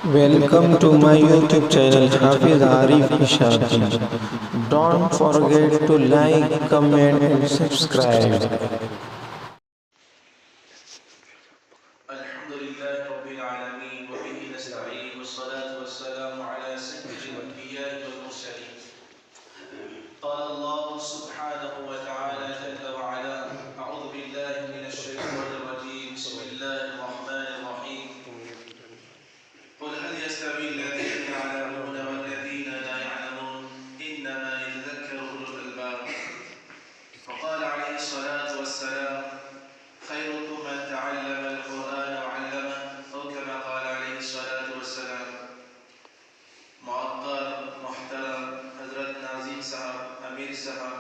Welcome to my YouTube channel Hafiz Arif Ishaqi. Don't forget to like, comment and subscribe. الحمد لله رب العالمين وبه نستعين والصلاة والسلام على سيد الأنبياء والمرسلين. قال الله سبحانه وتعالى جل وعلا: أعوذ بالله من الشيطان الرجيم. بسم الله الرحمن الرحيم. قل هل يستوي الذين يعلمون والذين لا يعلمون إنما يتذكر أولو الألباب. وقال عليه الصلاة والسلام: خيركم من تعلم القرآن وعلمه، أو كما قال عليه الصلاة والسلام. معقر محترم حضرت ناظم صاحب، امیر صاحب،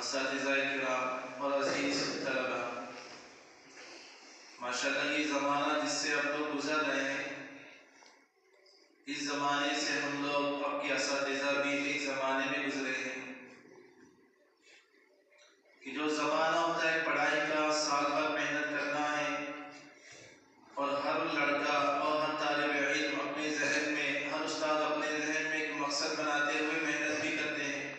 اساتذہ کرام اور عزیز طلبہ، ماشاءاللہ یہ زمانہ جس سے ہم لوگ گزر رہے ہیں، اس زمانے سے ہم لوگ اب کے اساتذہ بھی ایک زمانے میں گزرے ہیں کہ جو زمانہ ہوتا ہے پڑھائی کا، سال بھر محنت کرنا ہے، اور ہر لڑکا اور ہر طالب علم اپنے ذہن میں، ہر استاد اپنے ذہن میں ایک مقصد بناتے ہوئے محنت بھی کرتے ہیں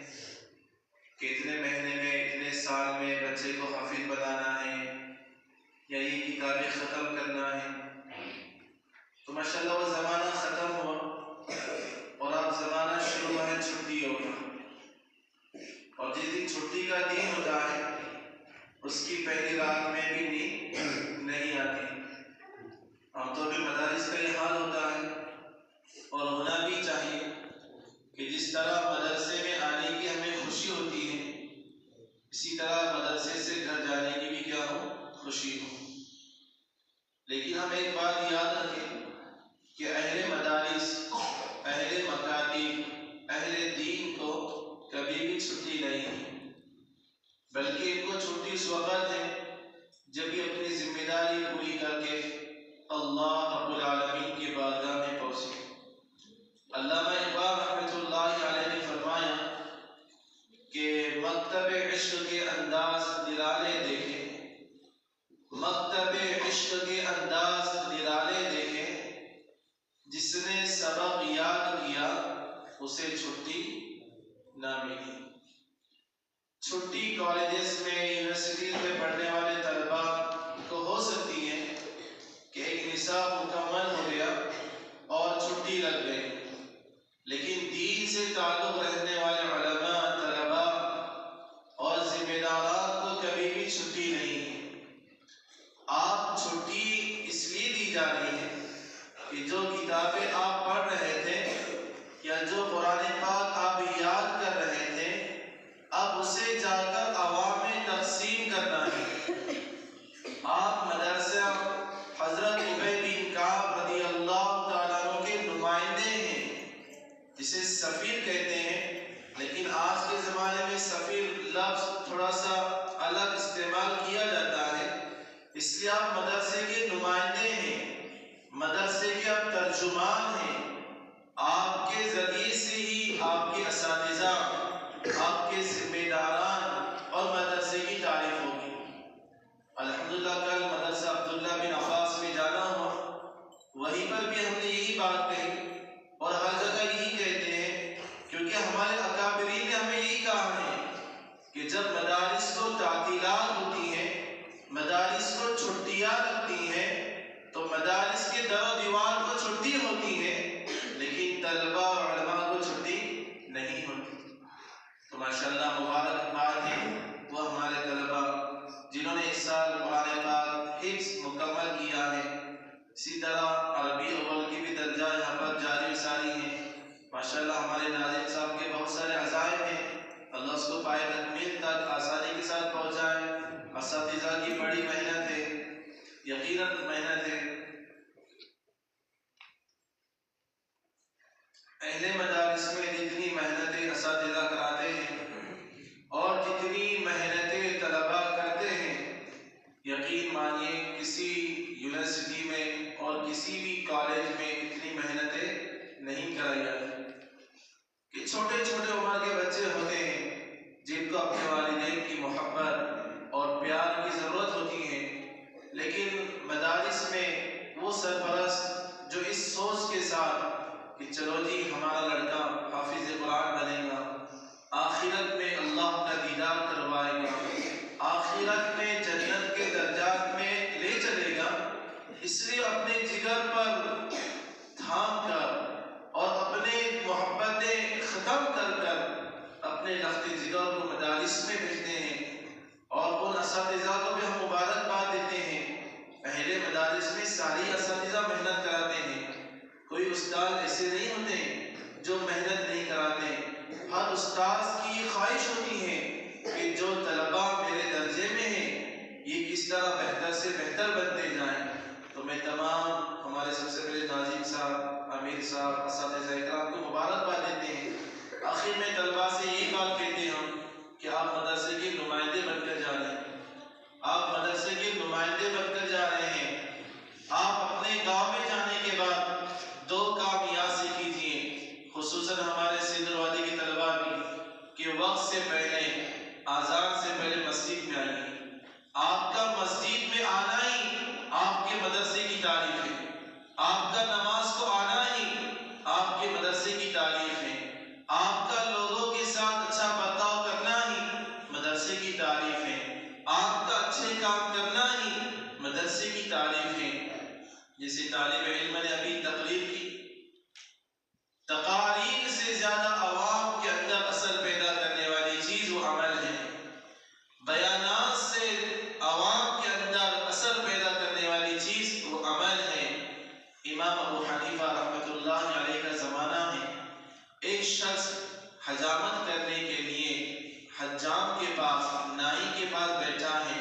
کہ اتنے مہینے میں، اتنے سال میں بچے کو حافظ بنانا ہے یا یہ کتابیں ختم کرنا ہے. تو ماشاءاللہ وہ زمانہ ختم ہوا اور اب زمانہ شروع ہوا ہے چھٹیوں کا. اور جس دن چھٹی کا دن ہوتا ہے اس کی پہلی رات میں بھی نیند نہیں آتی. عام طور پہ مدارس کا یہ حال ہوتا ہے اور ہونا بھی چاہیے کہ جس طرح مدرسے میں آنے کی ہمیں خوشی ہوتی ہے، اسی طرح مدرسے سے گھر جانے کی بھی کیا ہو، خوشی ہو. لیکن ہم ایک بات یاد رکھیں کہ اہل مدارس، اہل مکاتب، اہل دین کو کبھی بھی چھٹی نہیں ہے، بلکہ ان کو چھٹی اس وقت ہے جب یہ اپنی ذمہ داری پوری کر کے اللہ رب العالمین کی بارگاہ میں پہنچے. علامہ اقبال رحمۃ اللہ علیہ نے فرمایا کہ مکتب عشق کے انداز نرالے دیکھے، مکتب عشق کے انداز نرالے دیکھے، جس نے سبق یاد کیا اسے چھٹی نہ ملی. چھٹی کالجز میں، یونیورسٹیز میں پڑھنے والے طلباء کو ہو سکتی ہے کہ ایک نصاب مکمل ہو گیا اور چھٹی لگ گئی، لیکن دین سے تعلق رہنے والے علماء، طلباء اور ذمہ داران کو کبھی بھی چھٹی نہیں ہے. آپ چھٹی اس لیے دی جا رہی ہے کہ جو کتابیں آپ پڑھ رہے تھے یا جو قرآن پاک آپ یاد کر رہے تھے، اب اسے جا کر عوام میں تقسیم کرنا ہے. آپ مدرسہ حضرت ابی بن کعب رضی اللہ تعالیٰ عنہ کے نمائندے ہیں، جسے سفیر کہتے ہیں، لیکن آج کے زمانے میں سفیر لفظ تھوڑا سا الگ استعمال کیا جاتا ہے. اس لیے آپ مدرسے کے نمائندے ہیں، مدرسے کے آپ ترجمان ہیں. آپ کے ذریعے سے ہی آپ کے اساتذہ، آپ کے ذمہ داران اور مدرسے کی تعریف ہوگی. الحمدللہ کل مدرسہ عبداللہ بن عباس میں جانا ہوا، وہیں پر بھی ہم نے یہی بات کہی اور ہر جگہ یہی کہتے ہیں، کیونکہ ہمارے اکابرین نے ہمیں یہی کہا ہے کہ جب مدارس کو تعطیلات ہوتی ہیں، مدارس کو چھٹیاں لگتی ہیں، تو مدارس کے در و دیوار کو چھٹی ہوتی ہے، لیکن طلباء اور علماء کو چھٹی نہیں ہوتی. تو ماشاءاللہ مبارک بات ہے وہ ہمارے طلباء جنہوں نے اس سال قرآن پاک حفظ مکمل کیا ہے. اسی طرح عربی اول کی بھی درجہ یہاں پر جاری و ساری ہیں. ماشاءاللہ ہمارے ناظم صاحب کے بہت سارے عزائم ہیں، اللہ اس کو پائے تکمیل تک آسانی کے ساتھ پہنچائے. اساتذہ کی بڑی محنت ہے، یقیناً محنت ہے. اہل مدارس میں جتنی محنتیں اساتذہ کراتے ہیں اور جتنی محنتیں طلباء کرتے ہیں، یقین مانیے کسی یونیورسٹی میں اور کسی بھی کالج میں اتنی محنتیں نہیں کرائی جاتی. کہ چھوٹے چھوٹے عمر کے بچے ہوتے ہیں جن کو اپنے والدین کی محبت اور پیار کی ضرورت ہوتی ہے، لیکن مدارس میں وہ سرپرست جو اس سوچ کے کہ چلو جی ہمارا لڑکا حافظ قرآن بنے گا، آخرت میں اللہ کا دیدار کروائے گا، آخرت میں جنت کے درجات میں لے چلے گا، اس لیے اپنے جگر پر تھام کر اور اپنے محبتیں ختم کر کر اپنے لخت جگر کو مدارس میں بھیجتے ہیں، اور ان اساتذہ کو بھی ہم مبارکباد دیتے ہیں۔ پہلے مدارس میں ساری اساتذہ محنت کراتے ہیں، کوئی استاد ایسے نہیں ہوتے جو محنت نہیں کراتے۔ ہر استاذ کی خواہش ہوتی ہے کہ جو طلباء میرے درجے میں ہیں یہ کس طرح بہتر سے بہتر بنتے جائیں۔ تو میں تمام ہمارے سب سے پہلے ناظم صاحب، امیر صاحب، اساتذہ اکرام کو مبارکباد دیتے ہیں۔ آخر میں طلباء سے یہی بات کہتے ہیں ہم کہ آپ مدرسے کے نمائندے بن کر جا رہے ہیں، آپ مدرسے کے نمائندے بن کر جا رہے ہیں۔ آپ اپنے گاؤں میں جانے کے بعد 2 کام یاد سے کیجیے، خصوصاً ہمارے سندھ وادی کے طلباء بھی، کہ وقت سے پہلے، اذان سے پہلے مسجد میں آئیے۔ آپ کا مسجد میں آنا ہی آپ کے مدرسے کی تعریف ہے، آپ کا نماز کو آنا ہی آپ کے مدرسے کی تعریف ہے، آپ کا لوگوں کے ساتھ اچھا برتاؤ کرنا ہی مدرسے کی تعریف ہے، آپ کا اچھے کام کرنا ہی مدرسے کی تعریف ہے۔ جیسے طالب علم نے ابھی تقریر کی، تقاریر سے زیادہ عوام کے اندر اثر پیدا کرنے والی چیز وہ عمل ہے، بیانات سے عوام کے اندر اثر پیدا کرنے والی چیز وہ عمل ہے۔ امام ابو حنیفہ رحمۃ اللہ علیہ کا زمانہ ہے، ایک شخص حجامت کرنے کے لیے حجام کے پاس، نائی کے پاس بیٹھا ہے،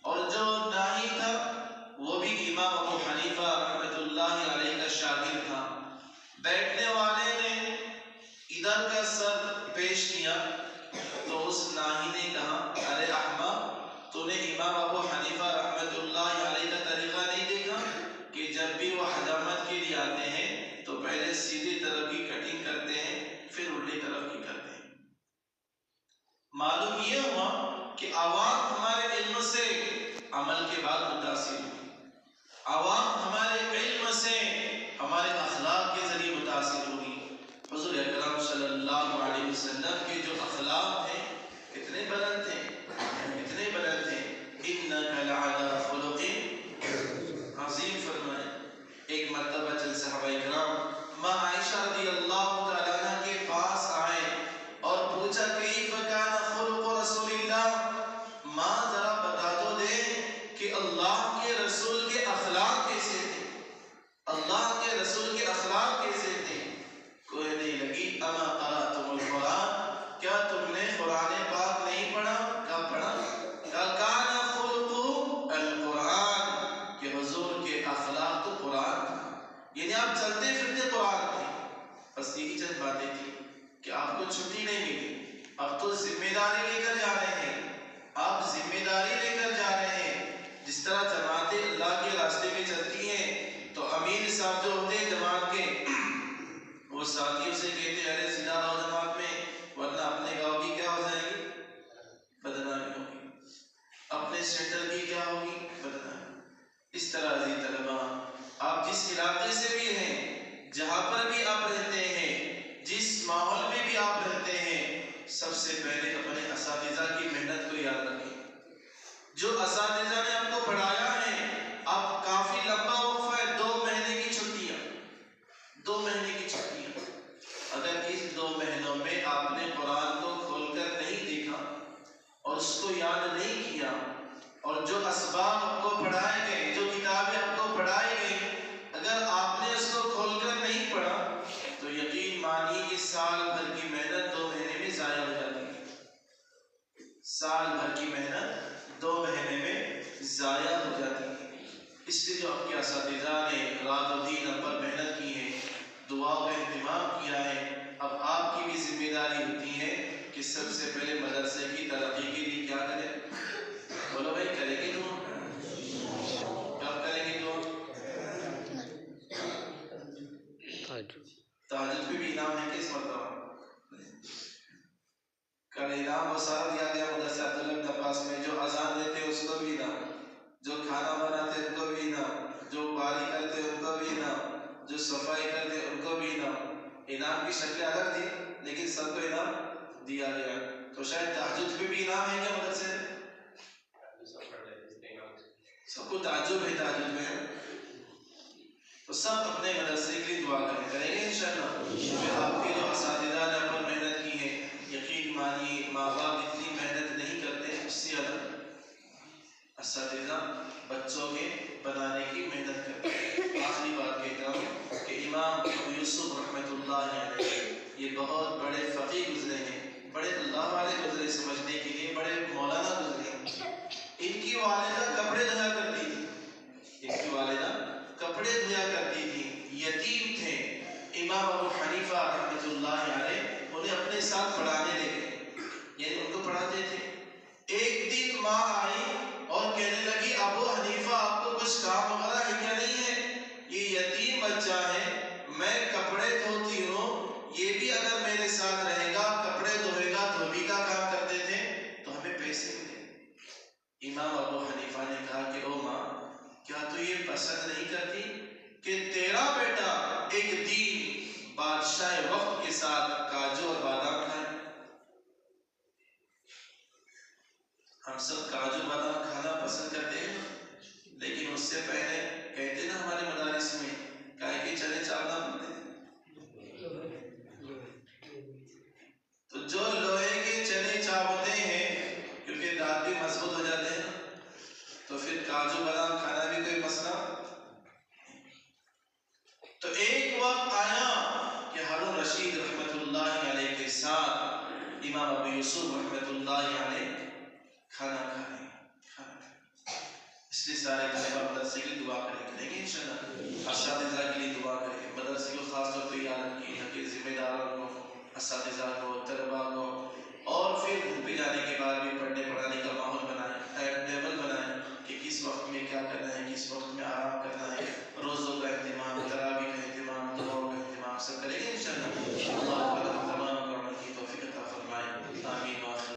اور جو نائی تھا وہ بھی امام ابو حنیفہ رحمۃ اللہ علیہ کا شاگرد تھا۔ بیٹھنے والے نے ادھر کا سر پیش کیا تو اس نائی نے کہا، ارے احمق، تو نے امام ابو حنیفہ رحمۃ اللہ علیہ کا طریقہ نہیں دیکھا کہ جب بھی وہ حجامت کے لیے آتے ہیں تو پہلے سیدھی طرف کی کٹنگ کرتے ہیں پھر الٹی طرف کی کرتے ہیں۔ معلوم یہ ہوا کہ عوام ہمارے علم سے عمل کے بعد متاثر ہوئی، عوام ہمارے علم سے ہمارے اخلاق کے ذریعے متاثر ہوئی۔ حضور اکرم صلی اللہ علیہ وسلم کے جو اخلاق ہیں کتنے بلند ہیں، کتنے بلند ہیں۔ انک لعلی خلق عظیم فرمائے۔ ایک مرتبہ چند صحابہ اکرام ماں عائشہ رضی اللہ تعالیٰ عنہ کے پاس آئے اور پوچھا، کیف کان خلق رسول اللہ، ماں ذرا بتا تو دے کہ اللہ کے رسول کے اخلاق کیسے تھے، اللہ کے رسول کے اخلاق کیسے تھے۔ کہنے لگی، اما قرأتم القرآن، کیا تم نے قرآن پاک نہیں پڑھا؟ کب پڑھا؟ کان خلق القرآن، کہ حضور کے اخلاق تو قرآن تھا، یعنی آپ چلتے پھرتے قرآن تھے۔ بس یہی چند باتیں تھیں کہ آپ کو چھٹی نہیں ملی، اب تو ذمہ داری لے کر جا رہے ہیں، آپ ذمہ داری لے کر جا رہے ہیں۔ جس طرح جماعتیں اللہ کے راستے میں چلتی ہیں تو امیر صاحب جو ہوتے ہیں جماعت کے، وہ ساتھیوں سے کہتے ہیں، ارے سیدھا رہو جماعت میں ورنہ اپنے گاؤں کی کیا ہو جائے گی؟ بدنامی ہوگی، اپنے سینٹر کی کیا ہوگی؟ بدنامی۔ اس طرح عزیز طلباء، آپ جس علاقے سے بھی ہیں، جہاں پر بھی آپ رہتے ہیں، جس ماحول میں بھی آپ رہتے ہیں، سب سے پہلے اپنے اساتذہ کی محنت کو یاد رکھیں۔ جو اساتذہ نے آپ کو پڑھایا ہے، اب کافی لمبا وقفہ ہے، 2 مہینے کی چھٹیاں، 2 مہینے کی چھٹیاں۔ اگر اس 2 مہینوں میں آپ نے قرآن کو کھول کر نہیں دیکھا اور اس کو یاد نہیں کیا، اور جو اسباب آپ کو پڑھائے گئے، جو کتابیں آپ کو پڑھائی گئی، اگر آپ نے اس کو کھول کر نہیں پڑھا تو یقین مانیے کہ سال بھر کی محنت 2 مہینے میں ضائع ہو جاتی ہے۔ سال بھر کی محنت 2 مہینے میں ضائع ہو جاتی ہے۔ اس لیے جو آپ کے اساتذہ نے رات و دن آپ پر محنت کی ہے، دعاؤں کا اہتمام کیا ہے، اب آپ کی بھی ذمہ داری ہوتی ہے کہ سب سے پہلے مدرسے کی ترقی کے لیے کیا کریں؟ بولو بھائی، کریں گے تو کب کریں گے تو؟ تہجد پہ بھی انعام ہے کس مرتبہ؟ کل انعام وہ سارا دیا گیا مدرسہ عبداللہ بن عباس میں، جو اذان دیتے اس کو بھی انعام، جو کھانا بناتے ان کو بھی انعام، جو باری کرتے ان کو بھی انعام، جو صفائی کرتے ان کو بھی انعام۔ انعام کی شکلیں الگ تھی لیکن سب کو انعام دیا گیا. تو شاید تہجد پہ بھی انعام ہے کیا مدرسے میں؟ سب کو تعجب ہے تہجد میں. تو سب اپنے مدرسے کے لیے دعا کریں گے انشاءاللہ. آپ کے جو اساتذہ نے پر محنت کی ہے، یقین مانیے ماں باپ اتنی محنت نہیں کرتے، اس سے الگ اساتذہ بچوں کے بنانے کی محنت کرتے ہیں. آخری بات کہتا ہوں کہ امام ابو یوسف رحمۃ اللہ علیہ یہ بہت بڑے فقیہ گزرے ہیں، بڑے اللہ والے گزرے، سمجھنے کے لیے بڑے مولانا گزرے ہیں. ان کی والدہ کپڑے دھویا کرتی تھی، ان کی والدہ کپڑے دھویا کرتی تھی، یتیم تھے. امام ابو حنیفہ رحمۃ اللہ علیہ انہیں اپنے ساتھ پڑھانے لے گئے، یعنی ان کو پڑھاتے تھے. ایک دن ماں آئی اور کہنے لگی ابو حنیفہ آپ کو کچھ کام وغیرہ ہے کیا؟ نہیں ہے، یہ یتیم بچہ ہے، میں کپڑے دھوتی ہوں، یہ بھی اگر میرے ساتھ رہے گا، کپڑے دھوئے گا، دھوبی کا کام کرتے تھے تو ہمیں پیسے ملیں. امام ابو حنیفہ نے کہا کہ او ماں، کیا تو یہ پسند نہیں کرتی کہ تیرا بیٹا ایک دن بادشاہ وقت کے ساتھ کاجو اور بادام کھائے؟ ہم سب کاجو بادام کھانا پسند کرتے ہیں، لیکن اس سے پہلے کہتے نا ہمارے مدارس میں کہے کہ چنے چاول بنتے ہیں. تو جو لوہے کے چنے چاوتے ہیں کیونکہ دانت بھی مضبوط ہو جاتے ہیں، تو پھر کاجو بادام کھانا بھی کوئی مسئلہ. تو ایک وقت آیا کہ ہارون رشید رحمۃ اللہ علیہ کے ساتھ امام ابو یوسف رحمۃ اللہ علیہ کھانا کھانے. اس لیے سارے طلبہ مدرسے کے لیے دعا کریں گے انشاءاللہ، اساتذہ کے لیے دعا کریں.